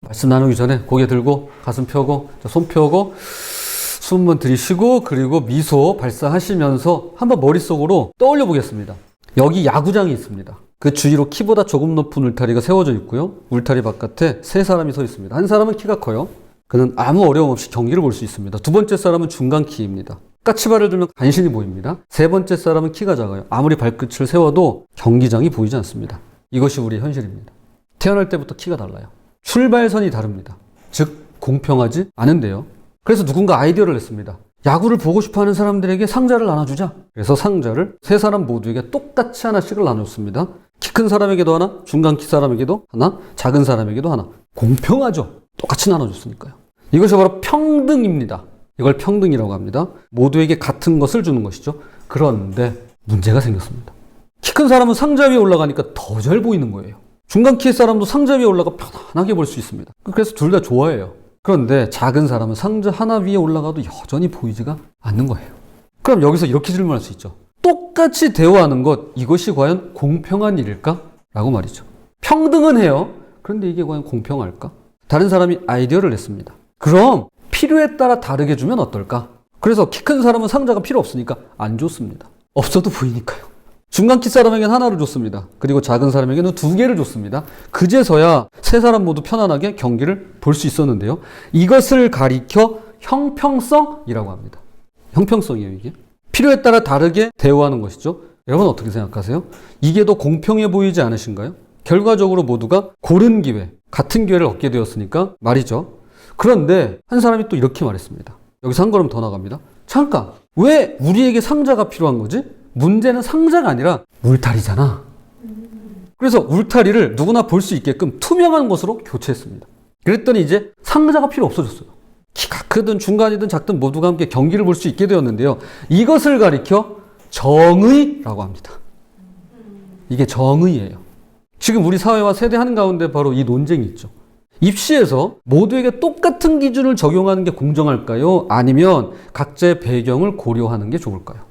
말씀 나누기 전에 고개 들고 가슴 펴고 손 펴고 숨 한번 들이쉬고 그리고 미소 발사하시면서 한번 머릿속으로 떠올려 보겠습니다. 여기 야구장이 있습니다. 그 주위로 키보다 조금 높은 울타리가 세워져 있고요. 울타리 바깥에 세 사람이 서 있습니다. 한 사람은 키가 커요. 그는 아무 어려움 없이 경기를 볼 수 있습니다. 두 번째 사람은 중간 키입니다. 까치발을 들면 간신히 보입니다. 세 번째 사람은 키가 작아요. 아무리 발끝을 세워도 경기장이 보이지 않습니다. 이것이 우리의 현실입니다. 태어날 때부터 키가 달라요. 출발선이 다릅니다. 즉 공평하지 않은데요. 그래서 누군가 아이디어를 냈습니다. 야구를 보고 싶어하는 사람들에게 상자를 나눠주자. 그래서 상자를 세 사람 모두에게 똑같이 하나씩을 나눴습니다. 키 큰 사람에게도 하나, 중간 키 사람에게도 하나, 작은 사람에게도 하나. 공평하죠. 똑같이 나눠줬으니까요. 이것이 바로 평등입니다. 이걸 평등이라고 합니다. 모두에게 같은 것을 주는 것이죠. 그런데 문제가 생겼습니다. 키 큰 사람은 상자 위에 올라가니까 더 잘 보이는 거예요. 중간 키의 사람도 상자 위에 올라가 편안하게 볼 수 있습니다. 그래서 둘 다 좋아해요. 그런데 작은 사람은 상자 하나 위에 올라가도 여전히 보이지가 않는 거예요. 그럼 여기서 이렇게 질문할 수 있죠. 똑같이 대우하는 것, 이것이 과연 공평한 일일까? 라고 말이죠. 평등은 해요. 그런데 이게 과연 공평할까? 다른 사람이 아이디어를 냈습니다. 그럼 필요에 따라 다르게 주면 어떨까? 그래서 키 큰 사람은 상자가 필요 없으니까 안 줬습니다. 없어도 보이니까요. 중간 키 사람에게는 하나를 줬습니다. 그리고 작은 사람에게는 두 개를 줬습니다. 그제서야 세 사람 모두 편안하게 경기를 볼 수 있었는데요. 이것을 가리켜 형평성이라고 합니다. 형평성이에요, 이게. 필요에 따라 다르게 대우하는 것이죠. 여러분 어떻게 생각하세요? 이게 더 공평해 보이지 않으신가요? 결과적으로 모두가 고른 기회, 같은 기회를 얻게 되었으니까 말이죠. 그런데 한 사람이 또 이렇게 말했습니다. 여기서 한 걸음 더 나갑니다. 잠깐, 왜 우리에게 상자가 필요한 거지? 문제는 상자가 아니라 울타리잖아. 그래서 울타리를 누구나 볼 수 있게끔 투명한 것으로 교체했습니다. 그랬더니 이제 상자가 필요 없어졌어요. 키가 크든 중간이든 작든 모두가 함께 경기를 볼 수 있게 되었는데요. 이것을 가리켜 정의라고 합니다. 이게 정의예요. 지금 우리 사회와 세대 한가운데 바로 이 논쟁이 있죠. 입시에서 모두에게 똑같은 기준을 적용하는 게 공정할까요? 아니면 각자의 배경을 고려하는 게 좋을까요?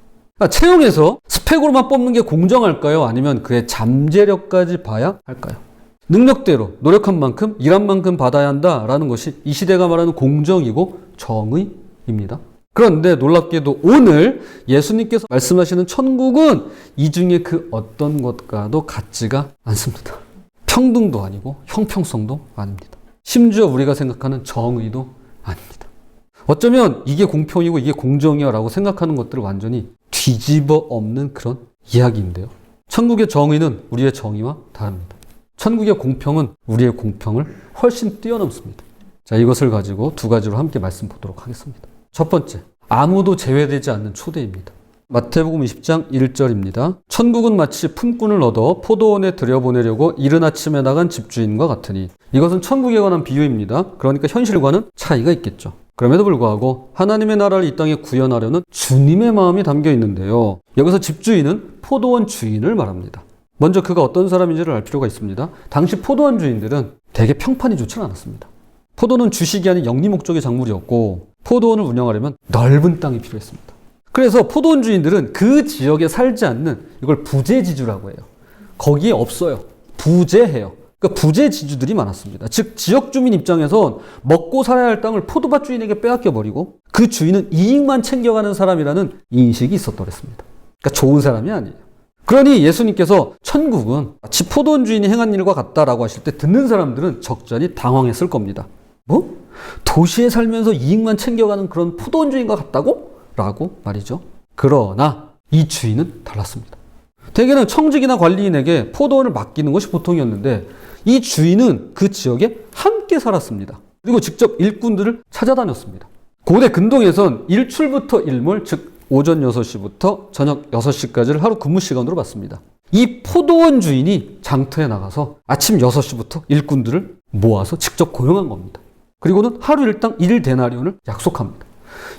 채용에서 스펙으로만 뽑는 게 공정할까요? 아니면 그의 잠재력까지 봐야 할까요? 능력대로 노력한 만큼 일한 만큼 받아야 한다라는 것이 이 시대가 말하는 공정이고 정의입니다. 그런데 놀랍게도 오늘 예수님께서 말씀하시는 천국은 이 중에 그 어떤 것과도 같지가 않습니다. 평등도 아니고 형평성도 아닙니다. 심지어 우리가 생각하는 정의도 아닙니다. 어쩌면 이게 공평이고 이게 공정이야 라고 생각하는 것들을 완전히 뒤집어 엎는 그런 이야기인데요. 천국의 정의는 우리의 정의와 다릅니다. 천국의 공평은 우리의 공평을 훨씬 뛰어넘습니다. 자, 이것을 가지고 두 가지로 함께 말씀 보도록 하겠습니다. 첫 번째, 아무도 제외되지 않는 초대입니다. 마태복음 20장 1절입니다. 천국은 마치 품꾼을 얻어 포도원에 들여보내려고 이른 아침에 나간 집주인과 같으니. 이것은 천국에 관한 비유입니다. 그러니까 현실과는 차이가 있겠죠. 그럼에도 불구하고 하나님의 나라를 이 땅에 구현하려는 주님의 마음이 담겨 있는데요. 여기서 집주인은 포도원 주인을 말합니다. 먼저 그가 어떤 사람인지를 알 필요가 있습니다. 당시 포도원 주인들은 되게 평판이 좋지는 않았습니다. 포도는 주식이 아닌 영리 목적의 작물이었고 포도원을 운영하려면 넓은 땅이 필요했습니다. 그래서 포도원 주인들은 그 지역에 살지 않는 이걸 부재지주라고 해요. 거기에 없어요. 부재해요. 그러니까 부재지주들이 많았습니다. 즉 지역 주민 입장에선 먹고 살아야 할 땅을 포도밭 주인에게 빼앗겨버리고 그 주인은 이익만 챙겨가는 사람이라는 인식이 있었더랬습니다. 그러니까 좋은 사람이 아니에요. 그러니 예수님께서 천국은 마치 포도원 주인이 행한 일과 같다라고 하실 때 듣는 사람들은 적잖이 당황했을 겁니다. 뭐? 도시에 살면서 이익만 챙겨가는 그런 포도원 주인과 같다고? 라고 말이죠. 그러나 이 주인은 달랐습니다. 대개는 청직이나 관리인에게 포도원을 맡기는 것이 보통이었는데 이 주인은 그 지역에 함께 살았습니다. 그리고 직접 일꾼들을 찾아다녔습니다. 고대 근동에선 일출부터 일몰, 즉 오전 6시부터 저녁 6시까지를 하루 근무 시간으로 봤습니다. 이 포도원 주인이 장터에 나가서 아침 6시부터 일꾼들을 모아서 직접 고용한 겁니다. 그리고는 하루 일당 1데나리온을 약속합니다.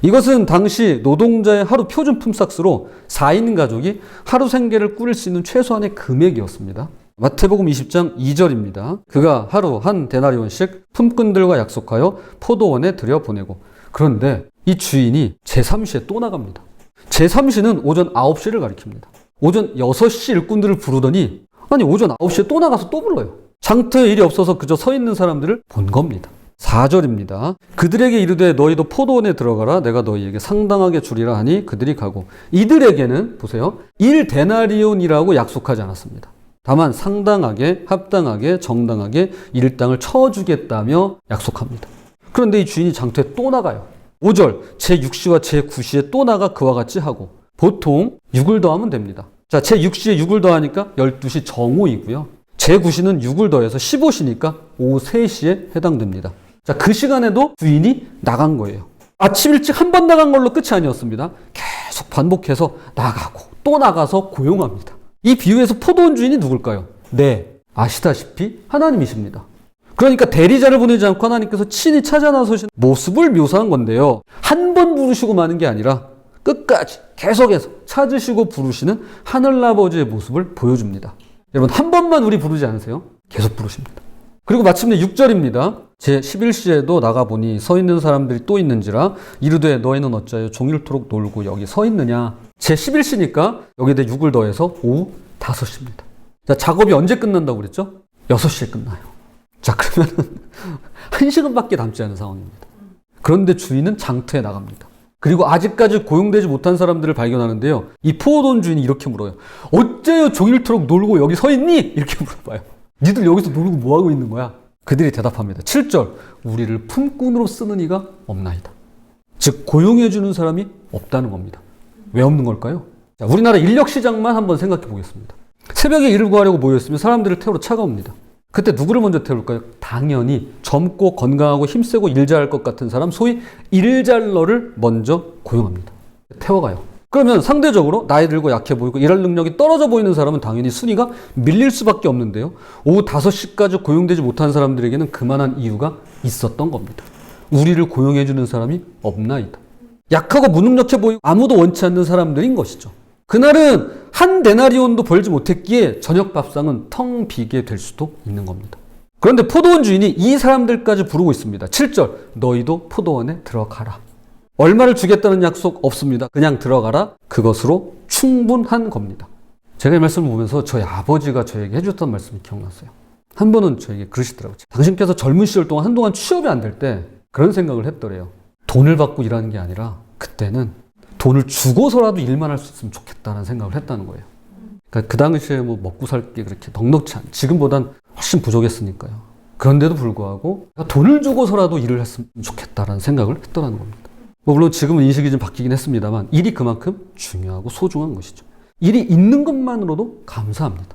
이것은 당시 노동자의 하루 표준 품삯으로 4인 가족이 하루 생계를 꾸릴 수 있는 최소한의 금액이었습니다. 마태복음 20장 2절입니다. 그가 하루 한 데나리온씩 품꾼들과 약속하여 포도원에 들여보내고. 그런데 이 주인이 제3시에 또 나갑니다. 제3시는 오전 9시를 가리킵니다. 오전 6시 일꾼들을 부르더니 아니 오전 9시에 또 나가서 또 불러요. 장터에 일이 없어서 그저 서 있는 사람들을 본 겁니다. 4절입니다. 그들에게 이르되 너희도 포도원에 들어가라. 내가 너희에게 상당하게 주리라 하니 그들이 가고 이들에게는 보세요. 1데나리온이라고 약속하지 않았습니다. 다만 상당하게, 합당하게, 정당하게 일당을 쳐주겠다며 약속합니다. 그런데 이 주인이 장터에 또 나가요. 5절 제6시와 제9시에 또 나가 그와 같이 하고 보통 6을 더하면 됩니다. 자, 제6시에 6을 더하니까 12시 정오이고요. 제9시는 6을 더해서 15시니까 오후 3시에 해당됩니다. 자, 그 시간에도 주인이 나간 거예요. 아침 일찍 한 번 나간 걸로 끝이 아니었습니다. 계속 반복해서 나가고 또 나가서 고용합니다. 이 비유에서 포도원 주인이 누굴까요? 네, 아시다시피 하나님이십니다. 그러니까 대리자를 보내지 않고 하나님께서 친히 찾아 나서신 모습을 묘사한 건데요. 한 번 부르시고 마는 게 아니라 끝까지 계속해서 찾으시고 부르시는 하늘아버지의 모습을 보여줍니다. 여러분, 한 번만 우리 부르지 않으세요? 계속 부르십니다. 그리고 마침내 6절입니다. 제11시에도 나가보니 서 있는 사람들이 또 있는지라 이르되 너희는 어찌하여 종일토록 놀고 여기 서 있느냐. 제11시니까 여기에 6을 더해서 오후 5시입니다. 자, 작업이 언제 끝난다고 그랬죠? 6시에 끝나요. 자, 그러면 1시간밖에 남지 않은 상황입니다. 그런데 주인은 장터에 나갑니다. 그리고 아직까지 고용되지 못한 사람들을 발견하는데요. 이 포도원 주인이 이렇게 물어요. 어째요 종일토록 놀고 여기 서 있니? 이렇게 물어봐요. 니들 여기서 놀고 뭐하고 있는 거야? 그들이 대답합니다. 7절 우리를 품꾼으로 쓰는 이가 없나이다. 즉 고용해주는 사람이 없다는 겁니다. 왜 없는 걸까요? 자, 우리나라 인력시장만 한번 생각해 보겠습니다. 새벽에 일을 구하려고 모였으면 사람들을 태우러 차가 옵니다. 그때 누구를 먼저 태울까요? 당연히 젊고 건강하고 힘세고 일 잘할 것 같은 사람, 소위 일잘러를 먼저 고용합니다. 태워가요. 그러면 상대적으로 나이 들고 약해 보이고 일할 능력이 떨어져 보이는 사람은 당연히 순위가 밀릴 수밖에 없는데요. 오후 5시까지 고용되지 못한 사람들에게는 그만한 이유가 있었던 겁니다. 우리를 고용해주는 사람이 없나이다. 약하고 무능력해 보이고 아무도 원치 않는 사람들인 것이죠. 그날은 한 데나리온도 벌지 못했기에 저녁 밥상은 텅 비게 될 수도 있는 겁니다. 그런데 포도원 주인이 이 사람들까지 부르고 있습니다. 7절 너희도 포도원에 들어가라. 얼마를 주겠다는 약속 없습니다. 그냥 들어가라. 그것으로 충분한 겁니다. 제가 이 말씀을 보면서 저희 아버지가 저에게 해줬던 말씀이 기억났어요. 한 번은 저에게 그러시더라고요. 당신께서 젊은 시절 동안 한동안 취업이 안 될 때 그런 생각을 했더래요. 돈을 받고 일하는 게 아니라 그때는 돈을 주고서라도 일만 할 수 있으면 좋겠다는 생각을 했다는 거예요. 그러니까 그 당시에 뭐 먹고 살 게 그렇게 넉넉치 않, 지금보단 훨씬 부족했으니까요. 그런데도 불구하고 돈을 주고서라도 일을 했으면 좋겠다라는 생각을 했더라는 겁니다. 물론 지금은 인식이 좀 바뀌긴 했습니다만 일이 그만큼 중요하고 소중한 것이죠. 일이 있는 것만으로도 감사합니다.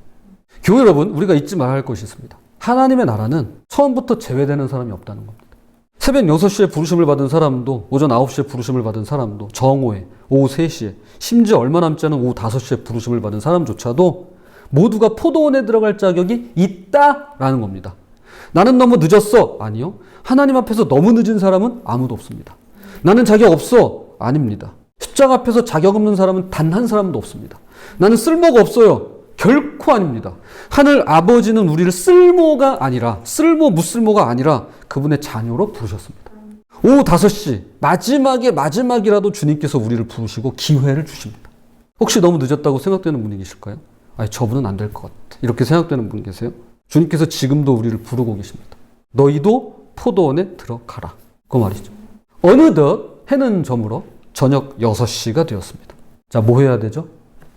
교회 여러분, 우리가 잊지 말아야 할 것이 있습니다. 하나님의 나라는 처음부터 제외되는 사람이 없다는 겁니다. 새벽 6시에 부르심을 받은 사람도, 오전 9시에 부르심을 받은 사람도, 정오에, 오후 3시에, 심지어 얼마 남지 않은 오후 5시에 부르심을 받은 사람조차도 모두가 포도원에 들어갈 자격이 있다라는 겁니다. 나는 너무 늦었어. 아니요. 하나님 앞에서 너무 늦은 사람은 아무도 없습니다. 나는 자격 없어. 아닙니다. 십자가 앞에서 자격 없는 사람은 단 한 사람도 없습니다. 나는 쓸모가 없어요. 결코 아닙니다. 하늘 아버지는 우리를 쓸모가 아니라, 쓸모 무쓸모가 아니라 그분의 자녀로 부르셨습니다. 오후 5시 마지막이라도 주님께서 우리를 부르시고 기회를 주십니다. 혹시 너무 늦었다고 생각되는 분이 계실까요? 아니, 저분은 안 될 것 같아. 이렇게 생각되는 분 계세요? 주님께서 지금도 우리를 부르고 계십니다. 너희도 포도원에 들어가라. 그 말이죠. 어느덧 해는 저물어 저녁 6시가 되었습니다. 자, 뭐 해야 되죠?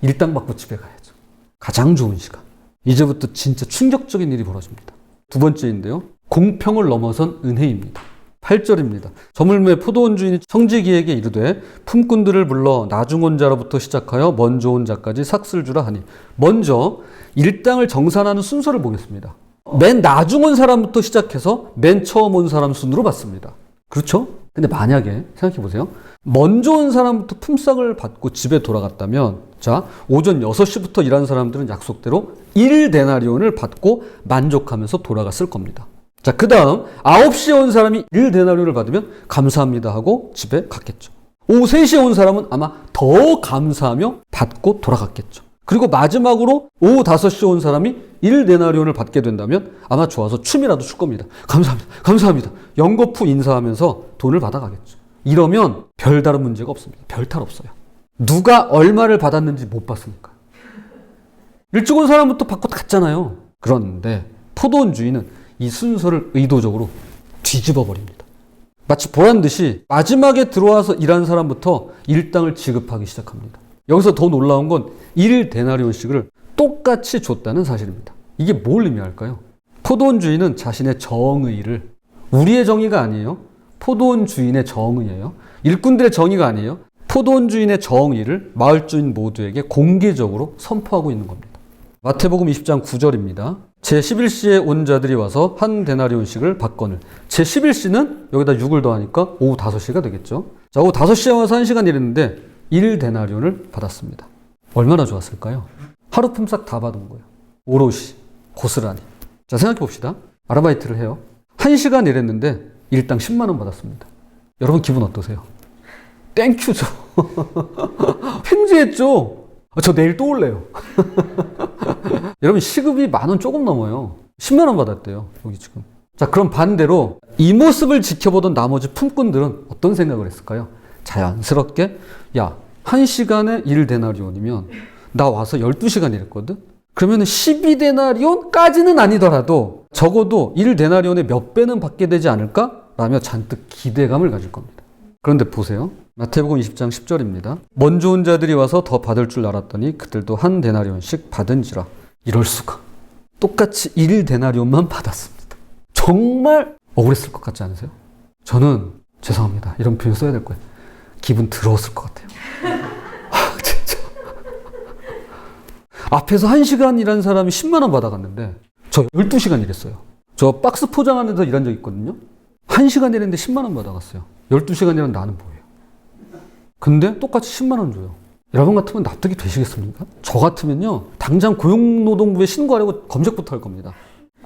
일당 받고 집에 가야죠. 가장 좋은 시간. 이제부터 진짜 충격적인 일이 벌어집니다. 두 번째인데요. 공평을 넘어선 은혜입니다. 8절입니다. 저물매 포도원 주인이 청지기에게 이르되 품꾼들을 불러 나중 온 자로부터 시작하여 먼저 온 자까지 삭슬 주라 하니, 먼저 일당을 정산하는 순서를 보겠습니다. 맨 나중 온 사람부터 시작해서 맨 처음 온 사람 순으로 받습니다. 그렇죠? 근데 만약에 생각해 보세요. 먼저 온 사람부터 품삯을 받고 집에 돌아갔다면, 자, 오전 6시부터 일한 사람들은 약속대로 1데나리온을 받고 만족하면서 돌아갔을 겁니다. 자, 그 다음 9시에 온 사람이 1데나리온을 받으면 감사합니다 하고 집에 갔겠죠. 오후 3시에 온 사람은 아마 더 감사하며 받고 돌아갔겠죠. 그리고 마지막으로 오후 5시에 온 사람이 1데나리온을 받게 된다면 아마 좋아서 춤이라도 출 겁니다. 감사합니다. 감사합니다. 연거푸 인사하면서 돈을 받아가겠죠. 이러면 별다른 문제가 없습니다. 별탈 없어요. 누가 얼마를 받았는지 못 봤으니까. 일찍 온 사람부터 받고 갔잖아요. 그런데 포도원 주인은 이 순서를 의도적으로 뒤집어 버립니다. 마치 보란 듯이 마지막에 들어와서 일한 사람부터 일당을 지급하기 시작합니다. 여기서 더 놀라운 건 1데나리온씩을 똑같이 줬다는 사실입니다. 이게 뭘 의미할까요? 포도원 주인은 자신의 정의를, 우리의 정의가 아니에요. 포도원 주인의 정의예요. 일꾼들의 정의가 아니에요. 포도원 주인의 정의를 마을 주인 모두에게 공개적으로 선포하고 있는 겁니다. 마태복음 20장 9절입니다. 제11시에 온 자들이 와서 한 데나리온씩을 받거늘. 제11시는 여기다 6을 더하니까 오후 5시가 되겠죠. 자, 오후 5시에 와서 1시간 일했는데 1데나리온을 받았습니다. 얼마나 좋았을까요? 하루 품삯 다 받은 거예요. 오롯이, 고스란히. 자, 생각해 봅시다. 아르바이트를 해요. 1시간 일했는데 일당 10만 원 받았습니다. 여러분 기분 어떠세요? 땡큐죠. 횡재했죠. 저 내일 또 올래요. 여러분 시급이 10,000원 조금 넘어요. 10만 원 받았대요. 여기 지금. 자, 그럼 반대로 이 모습을 지켜보던 나머지 품꾼들은 어떤 생각을 했을까요? 자연스럽게 야, 1시간에 1데나리온이면 나 와서 12시간 일했거든? 그러면 12데나리온까지는 아니더라도 적어도 1데나리온의 몇 배는 받게 되지 않을까? 라며 잔뜩 기대감을 가질 겁니다. 그런데 보세요. 마태복음 20장 10절입니다. 먼저 온 자들이 와서 더 받을 줄 알았더니 그들도 한 데나리온씩 받은지라. 이럴 수가. 똑같이 1데나리온만 받았습니다. 정말 억울했을 것 같지 않으세요? 저는 죄송합니다. 이런 표현 써야 될 거예요. 기분 더러웠을 것 같아요. 진짜. 앞에서 1시간 일한 사람이 10만 원 받아갔는데 저 12시간 일했어요. 저 박스 포장하는 데서 일한 적 있거든요. 1시간 일했는데 10만 원 받아갔어요. 12시간 일한 나는 뭐예요? 근데 똑같이 10만 원 줘요. 여러분 같으면 납득이 되시겠습니까? 저 같으면요, 당장 고용노동부에 신고하려고 검색부터 할 겁니다.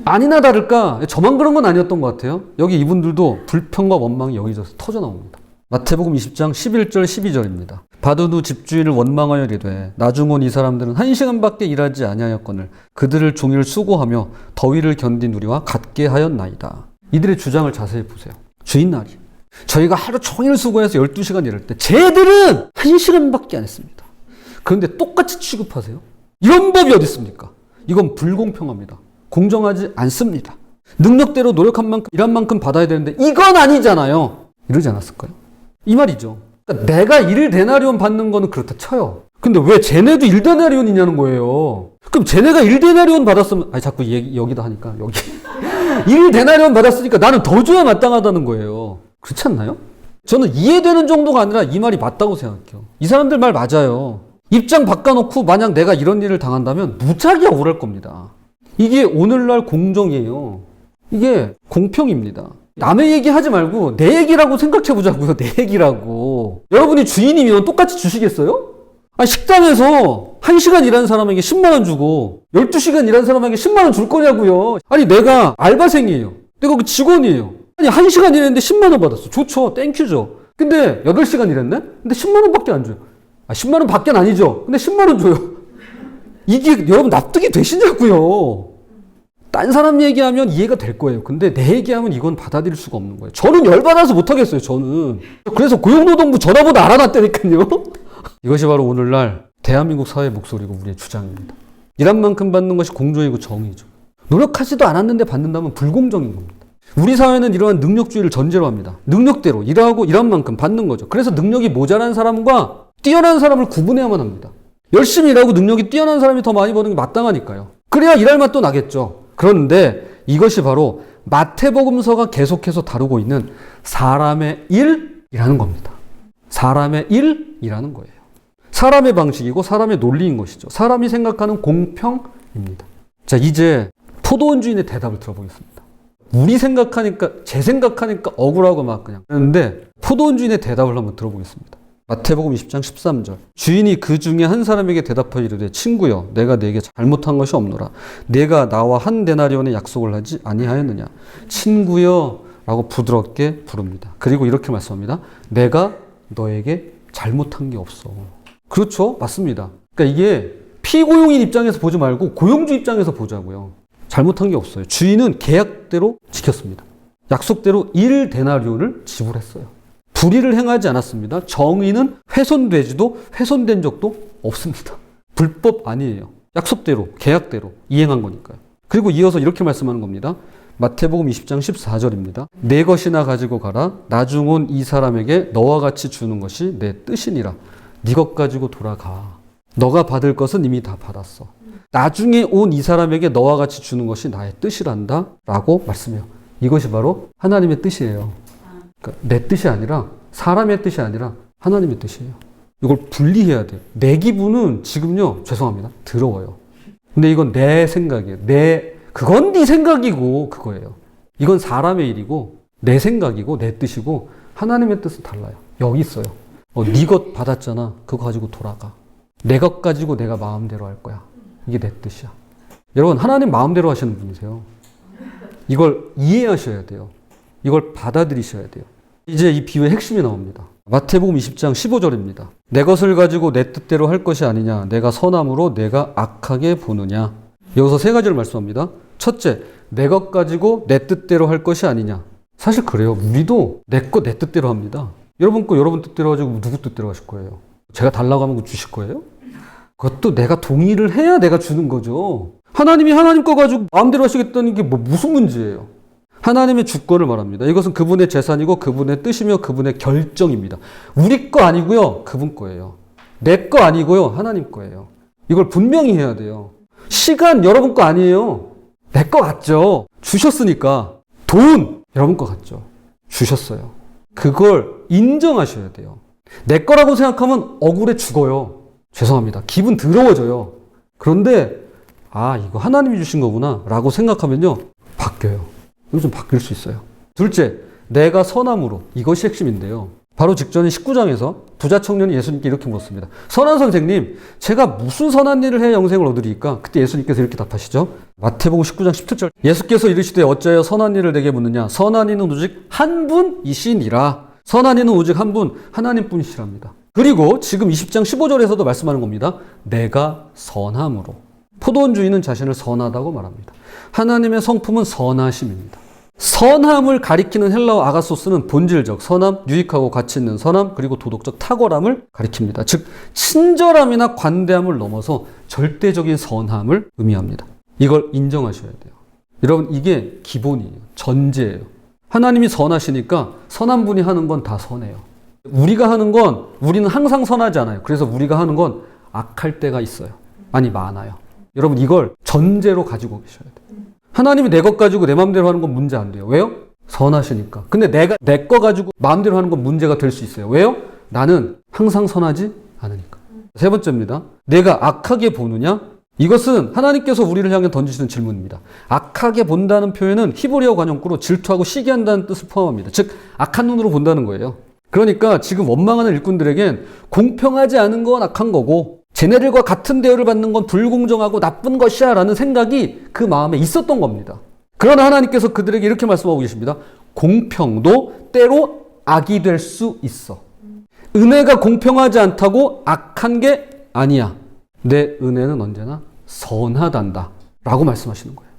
아니나 다를까 저만 그런 건 아니었던 것 같아요. 여기 이분들도 불평과 원망이 여기저기서 터져 나옵니다. 마태복음 20장 11절 12절입니다. 받은 후 집주인을 원망하여 이르되 나중 온 이 사람들은 1시간밖에 일하지 아니하였거늘 그들을 종일 수고하며 더위를 견딘 우리와 같게 하였나이다. 이들의 주장을 자세히 보세요. 주인날이 저희가 하루 종일 수고해서 12시간 일할 때 쟤들은 1시간밖에 안 했습니다. 그런데 똑같이 취급하세요? 이런 법이 어디 있습니까? 이건 불공평합니다. 공정하지 않습니다. 능력대로 노력한 만큼 일한 만큼 받아야 되는데 이건 아니잖아요. 이러지 않았을까요? 이 말이죠. 그러니까 내가 1데나리온 받는 거는 그렇다 쳐요. 근데 왜 쟤네도 1데나리온이냐는 거예요. 그럼 쟤네가 1데나리온 받았으면 아니 자꾸 여기다 하니까 여기 1데나리온 받았으니까 나는 더 줘야 마땅하다는 거예요. 그렇지 않나요? 저는 이해되는 정도가 아니라 이 말이 맞다고 생각해요. 이 사람들 말 맞아요. 입장 바꿔놓고 만약 내가 이런 일을 당한다면 무지하게 억울할 겁니다. 이게 오늘날 공정이에요. 이게 공평입니다. 남의 얘기 하지 말고 내 얘기라고 생각해 보자고요. 내 얘기라고. 여러분이 주인이면 똑같이 주시겠어요? 아니, 식당에서 1시간 일하는 사람에게 10만 원 주고 12시간 일하는 사람에게 10만 원 줄 거냐고요. 아니, 내가 알바생이에요. 내가 그 직원이에요. 아니, 1시간 일했는데 10만 원 받았어. 좋죠. 땡큐죠. 근데 8시간 일했네? 근데 10만 원밖에 안 줘요. 아, 10만 원 밖엔 아니죠. 근데 10만 원 줘요. 이게 여러분 납득이 되시냐고요. 딴 사람 얘기하면 이해가 될 거예요. 근데 내 얘기하면 이건 받아들일 수가 없는 거예요. 저는 열받아서 못하겠어요. 저는. 그래서 고용노동부 전화번호 알아놨다니까요. 이것이 바로 오늘날 대한민국 사회의 목소리고 우리의 주장입니다. 일한 만큼 받는 것이 공정이고 정의죠. 노력하지도 않았는데 받는다면 불공정인 겁니다. 우리 사회는 이러한 능력주의를 전제로 합니다. 능력대로 일하고 일한 만큼 받는 거죠. 그래서 능력이 모자란 사람과 뛰어난 사람을 구분해야만 합니다. 열심히 일하고 능력이 뛰어난 사람이 더 많이 버는 게 마땅하니까요. 그래야 일할 맛도 나겠죠. 그런데 이것이 바로 마태복음서가 계속해서 다루고 있는 사람의 일이라는 겁니다. 사람의 일이라는 거예요. 사람의 방식이고 사람의 논리인 것이죠. 사람이 생각하는 공평입니다. 자, 이제 포도원 주인의 대답을 들어보겠습니다. 우리 생각하니까, 제 생각하니까 억울하고 막 그냥 그런데 포도원 주인의 대답을 한번 들어보겠습니다. 마태복음 20장 13절. 주인이 그 중에 한 사람에게 대답하여 이르되 친구여 내가 네게 잘못한 것이 없노라. 네가 나와 한 데나리온의 약속을 하지 아니하였느냐. 친구여 라고 부드럽게 부릅니다. 그리고 이렇게 말씀합니다. 내가 너에게 잘못한 게 없어. 그렇죠? 맞습니다. 그러니까 이게 피고용인 입장에서 보지 말고 고용주 입장에서 보자고요. 잘못한 게 없어요. 주인은 계약대로 지켰습니다. 약속대로 1데나리온을 지불했어요. 불의를 행하지 않았습니다. 정의는 훼손되지도 훼손된 적도 없습니다. 불법 아니에요. 약속대로, 계약대로 이행한 거니까요. 그리고 이어서 이렇게 말씀하는 겁니다. 마태복음 20장 14절입니다. 내 것이나 가지고 가라. 나중 온 이 사람에게 너와 같이 주는 것이 내 뜻이니라. 네 것 가지고 돌아가. 너가 받을 것은 이미 다 받았어. 나중에 온 이 사람에게 너와 같이 주는 것이 나의 뜻이란다 라고 말씀해요. 이것이 바로 하나님의 뜻이에요. 그러니까 내 뜻이 아니라 사람의 뜻이 아니라 하나님의 뜻이에요. 이걸 분리해야 돼요. 내 기분은 지금요, 죄송합니다, 더러워요. 근데 이건 내 생각이에요. 그건 네 생각이고 그거예요. 이건 사람의 일이고 내 생각이고 내 뜻이고 하나님의 뜻은 달라요. 여기 있어요. 네 것 받았잖아. 그거 가지고 돌아가. 내 것 가지고 내가 마음대로 할 거야. 이게 내 뜻이야. 여러분, 하나님 마음대로 하시는 분이세요. 이걸 이해하셔야 돼요. 이걸 받아들이셔야 돼요. 이제 이 비유의 핵심이 나옵니다. 마태복음 20장 15절입니다. 내 것을 가지고 내 뜻대로 할 것이 아니냐. 내가 선함으로 내가 악하게 보느냐. 여기서 세 가지를 말씀합니다. 첫째, 내 것 가지고 내 뜻대로 할 것이 아니냐. 사실 그래요. 우리도 내 거 내 뜻대로 합니다. 여러분 거 여러분 뜻대로 가지고 누구 뜻대로 하실 거예요? 제가 달라고 하면 주실 거예요? 그것도 내가 동의를 해야 내가 주는 거죠. 하나님이 하나님 거 가지고 마음대로 하시겠다는 게 무슨 문제예요? 하나님의 주권을 말합니다. 이것은 그분의 재산이고 그분의 뜻이며 그분의 결정입니다. 우리 거 아니고요. 그분 거예요. 내 거 아니고요. 하나님 거예요. 이걸 분명히 해야 돼요. 시간 여러분 거 아니에요. 내 거 같죠. 주셨으니까. 돈 여러분 거 같죠. 주셨어요. 그걸 인정하셔야 돼요. 내 거라고 생각하면 억울해 죽어요. 죄송합니다. 기분 더러워져요. 그런데 이거 하나님이 주신 거구나 라고 생각하면요, 바뀌어요. 이거 좀 바뀔 수 있어요. 둘째, 내가 선함으로. 이것이 핵심인데요. 바로 직전인 19장에서 부자 청년이 예수님께 이렇게 물었습니다. 선한 선생님, 제가 무슨 선한 일을 해야 영생을 얻으리까? 그때 예수님께서 이렇게 답하시죠. 마태복음 19장 17절. 예수께서 이르시되 어찌하여 선한 일을 내게 묻느냐? 선한 이는 오직 한 분이시니라. 선한 이는 오직 한 분, 하나님뿐이시랍니다. 그리고 지금 20장 15절에서도 말씀하는 겁니다. 내가 선함으로. 포도원 주인은 자신을 선하다고 말합니다. 하나님의 성품은 선하심입니다. 선함을 가리키는 헬라어 아가소스는 본질적 선함, 유익하고 가치 있는 선함, 그리고 도덕적 탁월함을 가리킵니다. 즉 친절함이나 관대함을 넘어서 절대적인 선함을 의미합니다. 이걸 인정하셔야 돼요. 여러분, 이게 기본이에요. 전제예요. 하나님이 선하시니까 선한 분이 하는 건 다 선해요. 우리가 하는 건 우리는 항상 선하지 않아요. 그래서 우리가 하는 건 악할 때가 있어요. 아니, 많아요. 여러분, 이걸 전제로 가지고 계셔야 돼요. 하나님이 내 것 가지고 내 마음대로 하는 건 문제 안 돼요. 왜요? 선하시니까. 근데 내가 내 거 가지고 마음대로 하는 건 문제가 될 수 있어요. 왜요? 나는 항상 선하지 않으니까. 세 번째입니다. 내가 악하게 보느냐? 이것은 하나님께서 우리를 향해 던지시는 질문입니다. 악하게 본다는 표현은 히브리어 관용구로 질투하고 시기한다는 뜻을 포함합니다. 즉 악한 눈으로 본다는 거예요. 그러니까 지금 원망하는 일꾼들에겐 공평하지 않은 건 악한 거고 쟤네들과 같은 대우를 받는 건 불공정하고 나쁜 것이야 라는 생각이 그 마음에 있었던 겁니다. 그러나 하나님께서 그들에게 이렇게 말씀하고 계십니다. 공평도 때로 악이 될 수 있어. 은혜가 공평하지 않다고 악한 게 아니야. 내 은혜는 언제나 선하단다 라고 말씀하시는 거예요.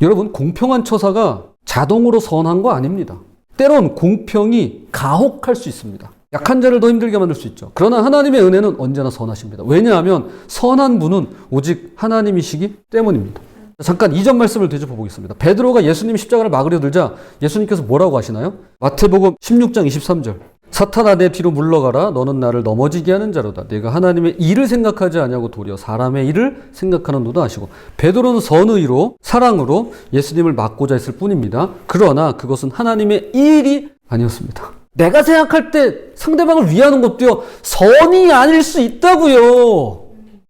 여러분, 공평한 처사가 자동으로 선한 거 아닙니다. 때론 공평이 가혹할 수 있습니다. 약한 자를 더 힘들게 만들 수 있죠. 그러나 하나님의 은혜는 언제나 선하십니다. 왜냐하면 선한 분은 오직 하나님이시기 때문입니다. 잠깐 이전 말씀을 되짚어 보겠습니다. 베드로가 예수님 십자가를 막으려 들자 예수님께서 뭐라고 하시나요? 마태복음 16장 23절. 사탄아, 내 뒤로 물러가라. 너는 나를 넘어지게 하는 자로다. 내가 하나님의 일을 생각하지 아니하고 도리어 사람의 일을 생각하는도다 하시고, 베드로는 선의로 사랑으로 예수님을 막고자 했을 뿐입니다. 그러나 그것은 하나님의 일이 아니었습니다. 내가 생각할 때 상대방을 위하는 것도요, 선이 아닐 수 있다고요.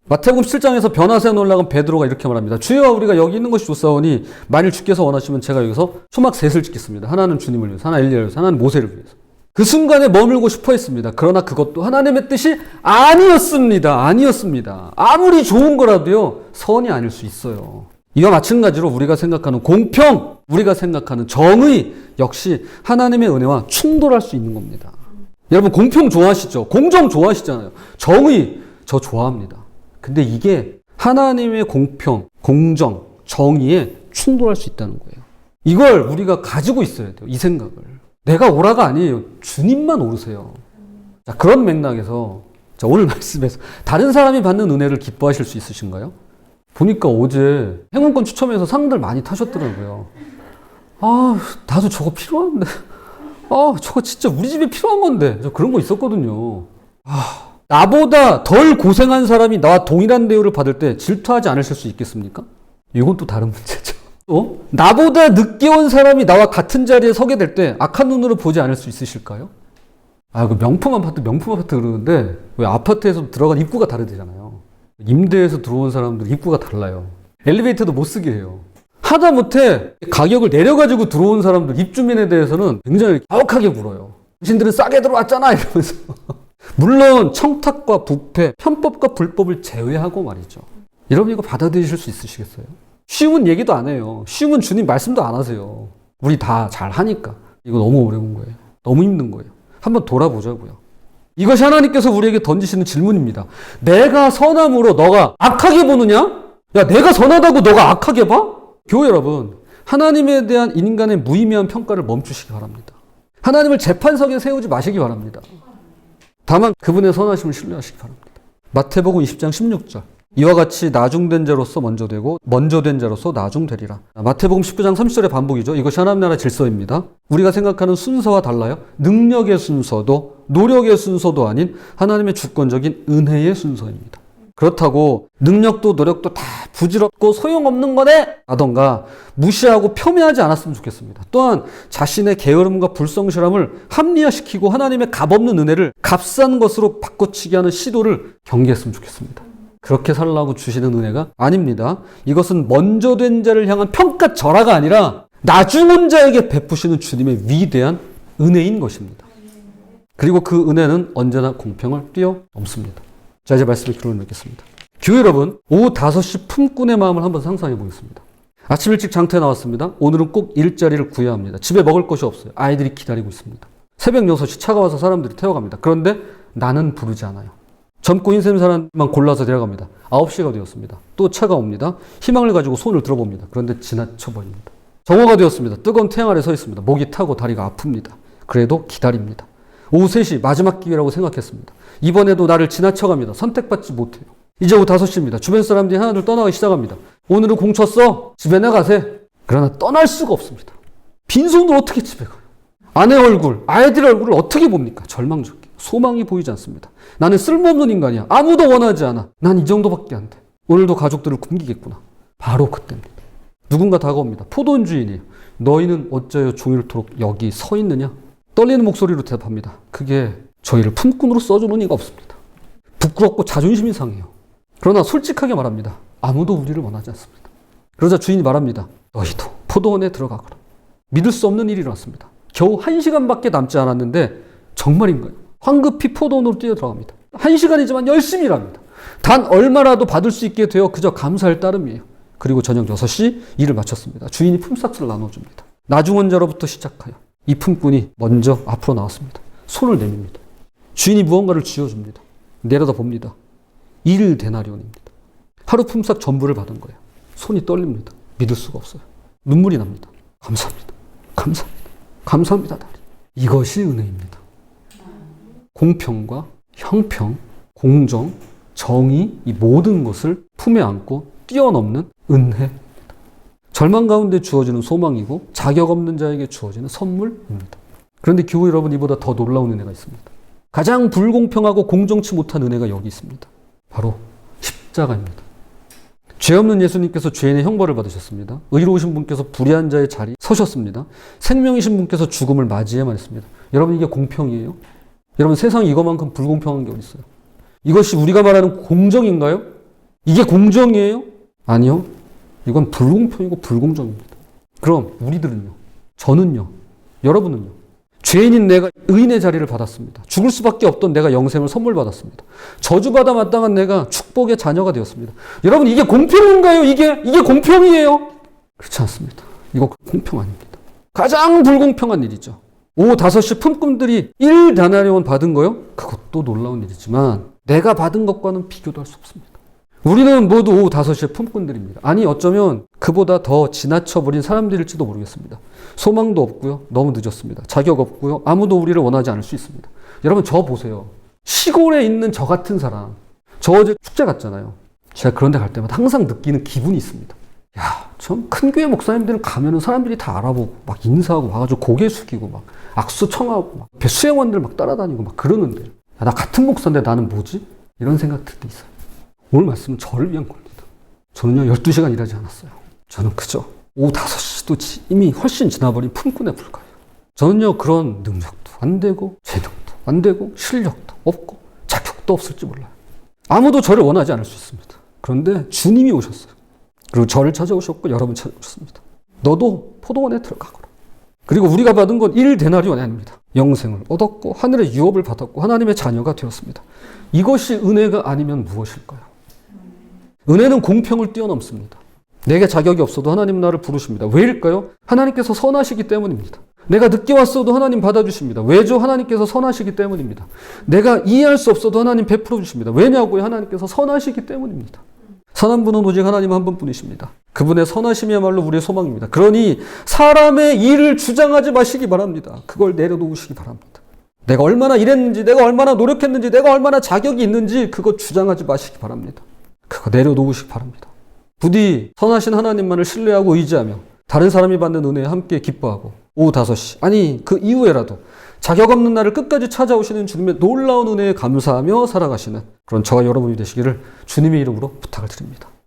마태복음 7장에서 변화세에 올라간 베드로가 이렇게 말합니다. 주여, 우리가 여기 있는 것이 좋사오니 만일 주께서 원하시면 제가 여기서 초막 셋을 짓겠습니다. 하나는 주님을 위해서, 하나 엘리야를 위해서, 하나는 모세를 위해서. 그 순간에 머물고 싶어 했습니다. 그러나 그것도 하나님의 뜻이 아니었습니다. 아무리 좋은 거라도요, 선이 아닐 수 있어요. 이와 마찬가지로 우리가 생각하는 공평, 우리가 생각하는 정의 역시 하나님의 은혜와 충돌할 수 있는 겁니다. 여러분, 공평 좋아하시죠? 공정 좋아하시잖아요. 정의 저 좋아합니다. 근데 이게 하나님의 공평, 공정, 정의에 충돌할 수 있다는 거예요. 이걸 우리가 가지고 있어야 돼요. 이 생각을. 내가 오라가 아니에요. 주님만 오르세요. 자, 그런 맥락에서 오늘 말씀에서 다른 사람이 받는 은혜를 기뻐하실 수 있으신가요? 보니까 어제 행운권 추첨해서 상들 많이 타셨더라고요. 아, 나도 저거 필요한데. 아, 저거 진짜 우리 집에 필요한 건데. 저 그런 거 있었거든요. 아, 나보다 덜 고생한 사람이 나와 동일한 대우를 받을 때 질투하지 않으실 수 있겠습니까? 이건 또 다른 문제죠. 나보다 늦게 온 사람이 나와 같은 자리에 서게 될 때 악한 눈으로 보지 않을 수 있으실까요? 아, 그 명품 아파트 그러는데 왜 아파트에서 들어간 입구가 다르대잖아요. 임대해서 들어온 사람들 입구가 달라요. 엘리베이터도 못 쓰게 해요. 하다못해 가격을 내려가지고 들어온 사람들, 입주민에 대해서는 굉장히 가혹하게 굴어요. 당신들은 싸게 들어왔잖아 이러면서. 물론 청탁과 부패, 편법과 불법을 제외하고 말이죠. 여러분 이거 받아들이실 수 있으시겠어요? 쉬운 얘기도 안 해요. 쉬운 주님 말씀도 안 하세요. 우리 다 잘하니까. 이거 너무 어려운 거예요. 너무 힘든 거예요. 한번 돌아보자고요. 이것이 하나님께서 우리에게 던지시는 질문입니다. 내가 선함으로 너가 악하게 보느냐? 야, 내가 선하다고 너가 악하게 봐? 교회 여러분, 하나님에 대한 인간의 무의미한 평가를 멈추시기 바랍니다. 하나님을 재판석에 세우지 마시기 바랍니다. 다만 그분의 선하심을 신뢰하시기 바랍니다. 마태복음 20장 16절. 이와 같이 나중된 자로서 먼저 되고 먼저 된 자로서 나중되리라. 마태복음 19장 30절의 반복이죠. 이것이 하나님 나라 질서입니다. 우리가 생각하는 순서와 달라요. 능력의 순서도 노력의 순서도 아닌 하나님의 주권적인 은혜의 순서입니다. 그렇다고 능력도 노력도 다 부질없고 소용없는 거네 라던가 무시하고 폄훼하지 않았으면 좋겠습니다. 또한 자신의 게으름과 불성실함을 합리화시키고 하나님의 값없는 은혜를 값싼 것으로 바꿔치기 하는 시도를 경계했으면 좋겠습니다. 그렇게 살라고 주시는 은혜가 아닙니다. 이것은 먼저 된 자를 향한 평가절하가 아니라 나중 온 자에게 베푸시는 주님의 위대한 은혜인 것입니다. 그리고 그 은혜는 언제나 공평을 뛰어넘습니다. 자, 이제 말씀의 기록을 맺겠습니다. 교회 여러분, 오후 5시 품꾼의 마음을 한번 상상해 보겠습니다. 아침 일찍 장터에 나왔습니다. 오늘은 꼭 일자리를 구해야 합니다. 집에 먹을 것이 없어요. 아이들이 기다리고 있습니다. 새벽 6시 차가 와서 사람들이 태워갑니다. 그런데 나는 부르지 않아요. 젊고 힘센 사람만 골라서 데려갑니다. 9시가 되었습니다. 또 차가 옵니다. 희망을 가지고 손을 들어봅니다. 그런데 지나쳐버립니다. 정오가 되었습니다. 뜨거운 태양 아래 서 있습니다. 목이 타고 다리가 아픕니다. 그래도 기다립니다. 오후 3시 마지막 기회라고 생각했습니다. 이번에도 나를 지나쳐갑니다. 선택받지 못해요. 이제 오후 5시입니다. 주변 사람들이 하나둘 떠나기 시작합니다. 오늘은 공쳤어. 집에 나가세. 그러나 떠날 수가 없습니다. 빈손으로 어떻게 집에 가요? 아내 얼굴, 아이들 얼굴을 어떻게 봅니까? 절망적이에요. 소망이 보이지 않습니다. 나는 쓸모없는 인간이야. 아무도 원하지 않아. 난 이 정도밖에 안 돼. 오늘도 가족들을 굶기겠구나. 바로 그때입니다. 누군가 다가옵니다. 포도원 주인이에요. 너희는 어째요 종일토록 여기 서 있느냐? 떨리는 목소리로 대답합니다. 그게 저희를 품꾼으로 써주는 이가 없습니다. 부끄럽고 자존심이 상해요. 그러나 솔직하게 말합니다. 아무도 우리를 원하지 않습니다. 그러자 주인이 말합니다. 너희도 포도원에 들어가거라. 믿을 수 없는 일이 일어났습니다. 겨우 1시간밖에 남지 않았는데 정말인가요? 황급히 포도원으로 뛰어 들어갑니다. 1시간이지만 열심히 일합니다. 단 얼마라도 받을 수 있게 되어 그저 감사할 따름이에요. 그리고 저녁 6시 일을 마쳤습니다. 주인이 품삯을 나눠줍니다. 나중원 자로부터 시작하여 이 품꾼이 먼저 앞으로 나왔습니다. 손을 내밉니다. 주인이 무언가를 쥐어줍니다. 내려다 봅니다. 1데나리온입니다. 하루 품삯 전부를 받은 거예요. 손이 떨립니다. 믿을 수가 없어요. 눈물이 납니다. 감사합니다. 감사합니다. 감사합니다. 이것이 은혜입니다. 공평과 형평, 공정, 정의 이 모든 것을 품에 안고 뛰어넘는 은혜입니다. 절망 가운데 주어지는 소망이고 자격 없는 자에게 주어지는 선물입니다. 그런데 교회 여러분, 이보다 더 놀라운 은혜가 있습니다. 가장 불공평하고 공정치 못한 은혜가 여기 있습니다. 바로 십자가입니다. 죄 없는 예수님께서 죄인의 형벌을 받으셨습니다. 의로우신 분께서 불의한 자의 자리에 서셨습니다. 생명이신 분께서 죽음을 맞이해야만 했습니다. 여러분, 이게 공평이에요? 여러분, 세상에 이것만큼 불공평한 게 어디 있어요? 이것이 우리가 말하는 공정인가요? 이게 공정이에요? 아니요. 이건 불공평이고 불공정입니다. 그럼 우리들은요? 저는요? 여러분은요? 죄인인 내가 의인의 자리를 받았습니다. 죽을 수밖에 없던 내가 영생을 선물 받았습니다. 저주받아 마땅한 내가 축복의 자녀가 되었습니다. 여러분, 이게 공평인가요? 이게 공평이에요? 그렇지 않습니다. 이거 공평 아닙니다. 가장 불공평한 일이죠. 오후 5시 품꾼들이 1데나리온 받은 거요? 그것도 놀라운 일이지만 내가 받은 것과는 비교도 할 수 없습니다. 우리는 모두 오후 5시에 품꾼들입니다. 아니, 어쩌면 그보다 더 지나쳐버린 사람들일지도 모르겠습니다. 소망도 없고요. 너무 늦었습니다. 자격 없고요. 아무도 우리를 원하지 않을 수 있습니다. 여러분, 저 보세요. 시골에 있는 저 같은 사람. 저 어제 축제 갔잖아요. 제가 그런 데 갈 때마다 항상 느끼는 기분이 있습니다. 야, 참 큰 교회 목사님들은 가면은 사람들이 다 알아보고 막 인사하고 와가지고 고개 숙이고 막 악수 청하고 막 수행원들 막 따라다니고 막 그러는데 야, 나 같은 목사인데 나는 뭐지? 이런 생각 들 때 있어요. 오늘 말씀은 저를 위한 겁니다. 저는요 12시간 일하지 않았어요. 저는 그저 오후 5시도 이미 훨씬 지나버린 품꾼에 불과해요. 저는요 그런 능력도 안 되고 재능도 안 되고 실력도 없고 자격도 없을지 몰라요. 아무도 저를 원하지 않을 수 있습니다. 그런데 주님이 오셨어요. 그리고 저를 찾아오셨고 여러분 찾아오셨습니다. 너도 포도원에 들어가거라. 그리고 우리가 받은 건 1데나리온이 아닙니다. 영생을 얻었고 하늘의 유업을 받았고 하나님의 자녀가 되었습니다. 이것이 은혜가 아니면 무엇일까요? 은혜는 공평을 뛰어넘습니다. 내게 자격이 없어도 하나님 나를 부르십니다. 왜일까요? 하나님께서 선하시기 때문입니다. 내가 늦게 왔어도 하나님 받아주십니다. 왜죠? 하나님께서 선하시기 때문입니다. 내가 이해할 수 없어도 하나님 베풀어 주십니다. 왜냐고요? 하나님께서 선하시기 때문입니다. 선한 분은 오직 하나님 한 분뿐이십니다. 그분의 선하심이야말로 우리의 소망입니다. 그러니 사람의 일을 주장하지 마시기 바랍니다. 그걸 내려놓으시기 바랍니다. 내가 얼마나 일했는지, 내가 얼마나 노력했는지, 내가 얼마나 자격이 있는지 그거 주장하지 마시기 바랍니다. 그거 내려놓으시기 바랍니다. 부디 선하신 하나님만을 신뢰하고 의지하며 다른 사람이 받는 은혜에 함께 기뻐하고 오후 5시 아니 그 이후에라도 자격 없는 나를 끝까지 찾아오시는 주님의 놀라운 은혜에 감사하며 살아가시는 그런 저와 여러분이 되시기를 주님의 이름으로 부탁을 드립니다.